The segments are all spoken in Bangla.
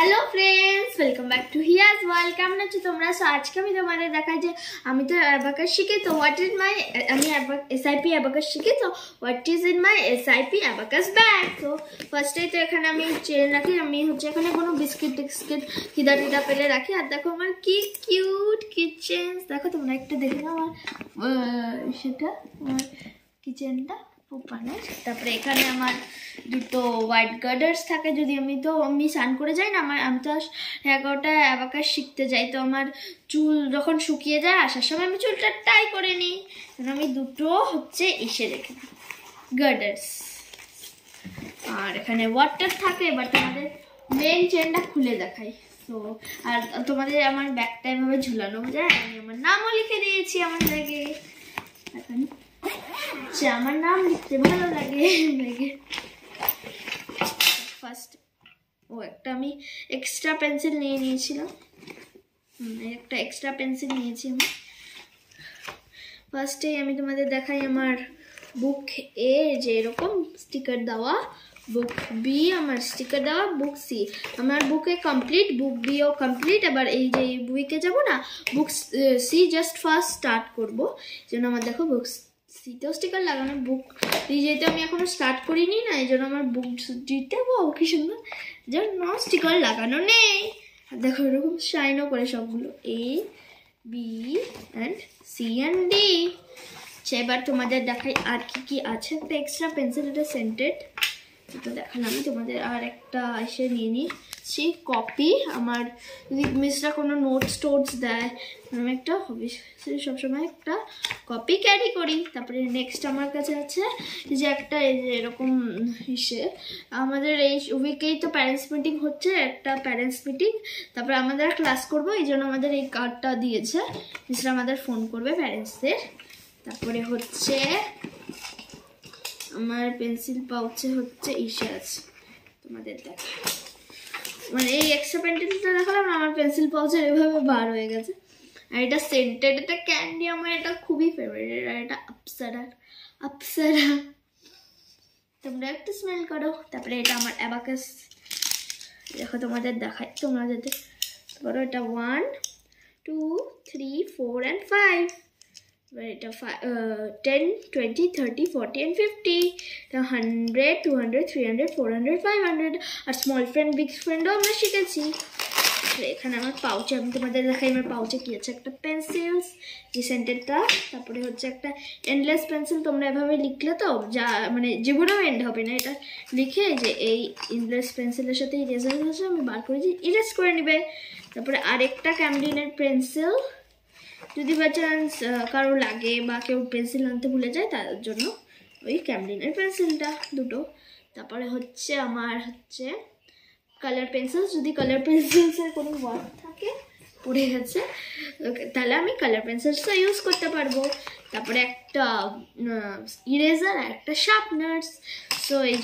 Hello friends, welcome back to Hiya's world. কেমন আছো তোমরা? সো আজকে আমি তোমাদের দেখাই যে আমি তো অ্যাবাকাস শিখি। তো হোয়াট ইজ মাই আমি এসআইপি অ্যাবাকাস শিখি। তো what is in my SIP abacus bag. তো ফার্স্টেই তো এখানে আমি চেন রাখি। আমি হচ্ছে এখানে কোনো বিস্কিট টিস্কিট খিদা টিদা পেলে রাখি। আর দেখো আমার কি কিউট কিচেন, দেখো তোমরা একটু দেখে নাও আমার সেটা আমার কিচেনটা ওপানে। তারপরে এখানে আমার দুটো হোয়াইট গার্ডার্স থাকে। যদি আমি স্নান করে যাই না, আমি তো 11টায় অ্যাবাকাস শিখতে যাই। তো আমার চুল যখন শুকিয়ে যায় আসার সময় আমি চুলটা টাই করে নিই। আমি দুটো হচ্ছে এসে রেখে দিই গার্ডার্স। আর এখানে ওয়াটার থাকে। এবার তোমাদের মেন চেনটা খুলে দেখাই। তো আর তোমাদের আমার ব্যাগটা এভাবে ঝুলানো যায়। আমি আমার নামও লিখে দিয়েছি আমার ব্যাগে। এখন আমার নাম লিখতে ভালো লাগে ব্যাগে। ফার্স্ট একটা আমি এক্সট্রা পেন্সিল নিয়ে নিয়েছিলাম। একটা এক্সট্রা পেন্সিল নিয়েছি আমি। ফার্স্টেই আমি তোমাদের দেখাই আমার বুক এ যে এরকম স্টিকার দেওয়া, বুক বি আমার স্টিকার দেওয়া, বুক সি আমার বুকে কমপ্লিট, বুক বিও কমপ্লিট। এবার এই যে বুকে যাব না, বুক সি জাস্ট ফার্স্ট স্টার্ট করবো। যেন আমার দেখো বুক সিতেও স্টিকার লাগানো, বুক ডি যেহেতু আমি এখনো স্টার্ট করিনি না, এই জন্য আমার বুক ডিতে কি সুন্দর যেন স্টিকার লাগানো নেই। আর দেখো এরকম শাইনও করে সবগুলো A B and C and D. এবার তোমাদের দেখাই আর কি কি আছে। একটা এক্সট্রা পেন্সিল, এটা সেন্টেড, এটা দেখালাম আমি তোমাদের। আর একটা এসে নিয়ে নিই সেই কপি। আমার মিসরা কোনো নোটস টোটস দেয়, আমি একটা হবি সবসময় একটা কপি ক্যারি করি। তারপরে নেক্সট আমার কাছে আছে যে একটা এই যে এরকম হিসে আমাদের এই উইকেই তো প্যারেন্টস মিটিং হচ্ছে, একটা প্যারেন্টস মিটিং। তারপরে আমাদের ক্লাস করবো, এই জন্য আমাদের এই কার্ডটা দিয়েছে। মিসরা আমাদের ফোন করবে প্যারেন্টসদের। তারপরে হচ্ছে আমার পেন্সিল পাউচে হচ্ছে ইসে আছে, তোমাদের দেখা মানে এই এক্সট্রা পেন্সিলটা দেখালাম না, আমার পেন্সিল পাউচের এভাবে বার হয়ে গেছে। আর এটা সেন্টেড, এটা ক্যান্ডি, আমার এটা খুবই ফেভারিট। আর এটা আপসারা তোমরা একটু স্মেল করো। তারপরে এটা আমার অ্যাবাকাস, দেখো তোমাদের দেখাই তোমরা যাতে বলো। এটা 1 2 3 4 and 5। এটা 10 20 30 40 and 50। 100 200 300 400 500। R small friend big ফ্রেন্ডও আমরা শিখেছি। এখানে আমার পাউচে আমি তোমাদের দেখাই আমার পাউচে কি আছে। একটা পেন্সিলস যে সেন্টেডটা, তারপরে হচ্ছে একটা এন্ডলেস পেন্সিল। তোমরা এভাবে লিখলে তো যা মানে জীবনেও এন্ড হবে না। এটা লিখে যে এই এন্ডলেস পেন্সিলের সাথে ইরেজার আছে আমি বার করেছি, ইরেজ করে নিবে। তারপরে আরেকটা ক্যামলিনের পেন্সিল, যদি বাই চান্স কারো লাগে বা কেউ পেন্সিল আনতে ভুলে যায় তার জন্য ওই ক্যামলিনের পেন্সিলটা দুটো। তারপরে হচ্ছে আমার হচ্ছে কালার পেন্সিল, যদি কালার পেন্সিলসের কোনো ওয়ার্ড থাকে পড়ে গেছে তাহলে আমি কালার পেন্সিলসটা ইউজ করতে পারবো। তারপরে একটা ইরেজার আর একটা শার্পনার্স। সো এই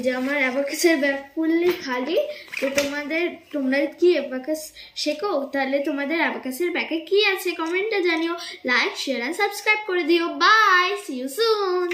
যে আমার অ্যাবাকাসের ব্যাগ ফুললি খালি। তো তোমরা কি অ্যাবাকাস শেখো? তাহলে তোমাদের অ্যাবাকাসের ব্যাগে কি আছে কমেন্টে জানিও। লাইক শেয়ার অ্যান্ড সাবস্ক্রাইব করে দিও। Bye, see you soon.